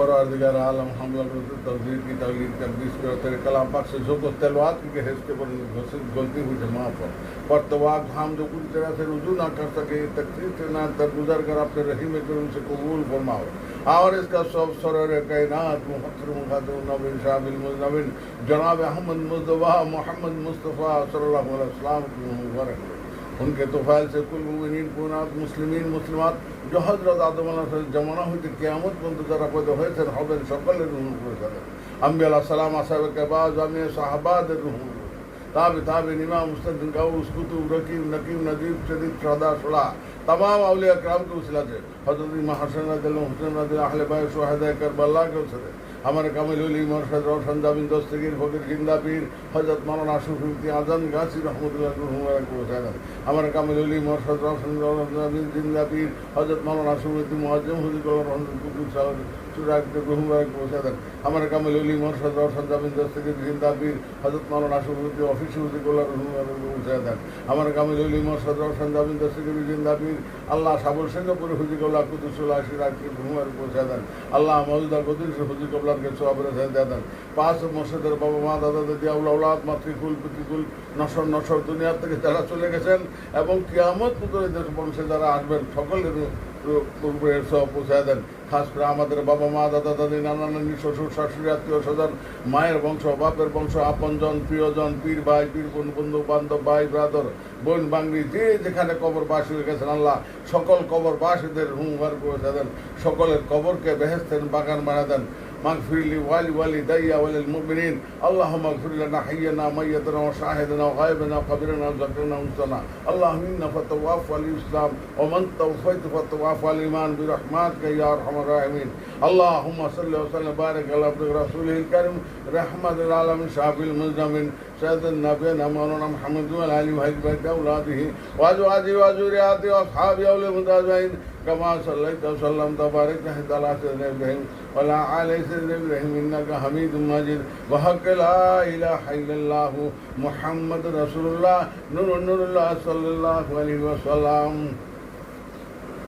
परवरदिगार आलम हम लोगों से तौहीद की तौलीद तकदीस कर तेरे कलाम पाक से जो कुछ तलवात की के हिस्से पर गलती हुई जमा पर तवाब हम जो पूरी तरह से रुजू ना कर सके तकलीफ से ना दरगुजर कर अपने रहीम कर उनसे कबूल फरमाओ और इसका सब सरोर कायनात मुहतरम खातून नबी शामिल मुज़नबिन जनाब अहमद मुस्तफ़ा मोहम्मद मुस्तफ़ा सल्लल्लाहु अलैहि वसल्लम की मुबारक उनके तोफ़ाइल से कुल मुमिनीन पूनात मुस्लिमीन मुस्लिमात जो हज़रत आदम अलैहि जमाना हुई क़यामत मुंतज़र पैदा হয়েছেন হবেন সকলের রূহ করে আম্বিয়া আলাইহিস সালাম আসহাবে কেবাজ জামিয়া সাহাবাদের রূহ ताबिन इमाम मुस्तदिन गाउस कुतुब रकीब नकीब नजीब शरीफ शहदा शुरा तमाम औलिया कराम के वसीला से हज़रत इमाम हसन रज़ियल्लाहु हुसैन रज़ियल्लाहु अहले बैत शुहदा करबला के वसीले हमारे कामिल उली मुर्शिद रोशन जाबिन दस्तगीर फकीर जिंदा पीर हज़रत मौलाना शफी आज़म गासी रहमतुल्लाह अलैहि को वसीला हमारे कामिल उली मुर्शिद रोशन जाबिन जिंदा पीर हज़रत मौलाना शफी मुअज्जम हुज़ुर रहमतुल्लाह चुराग के गुहमर को वसीला हमारे कामिल उली मुर्शिद रोशन जाबिन दस्तगीर जिंदा पीर हज़रत मौलाना शफी ऑफिस हुज़ुर रहमतुल्लाह को वसीला हमारे कामिल उली मुर्शिद रोशन जाबिन दस्तगीर जिंदा पीर अल्लाह साबुल सिंगापुर हुज़ुर कुदुसुल आशिरात के गुहमर को वसीला अल्लाह मौजूदा कुदुस हुज़ुर के सवाब रज़ान पास मस्जिদের বাবা মা দাদা দাদি আউলাদ মাতৃকুল পিতৃকুল নসর নসর দুনিয়া থেকে যারা চলে গেছেন এবং কিয়ামত পর্যন্ত বংশে যারা আসবেন সকলের পূর্বে সব পৌঁছায় দেন খাস করে আমাদের বাবা মা দাদা দাদি নানা নানি শ্বশুর শাশুড়ি আত্মীয় স্বজন মায়ের বংশ বাপের বংশ আপনজন প্রিয়জন পীর ভাই পীর বন্ধু বান্ধব ভাই ব্রাদার বোন বাঙ্গি যে যেখানে কবরবাসী হয়ে গেছেন আল্লাহ সকল কবরবাসীদের হুমবার পৌঁছে দেন সকলের কবরকে বেহেশতের বাগান বানিয়ে দেন مغفر لي والدي وللمؤمنين اللهم اغفر لنا حينا ميتنا وشاهدنا وغائبنا وقبرنا وذكرنا وانسانا اللهم انا فتوفى الاسلام ومن توفيت فتوفى الايمان برحمتك يا ارحم الراحمين اللهم صل وسلم وبارك على عبدك رسوله الكريم رحمة العالمين شافي المذنبين سيد النبينا مولانا محمد وعلى اله وصحبه اولاده وازواجه وذرياته واصحابه اولاد المتابعين كما صليت وسلمت وباركت على سيدنا ابراهيم وعلى آل سيدنا ابراهيم انك حميد مجيد وحق لا اله الا الله محمد رسول الله نور الله صلى الله عليه وسلم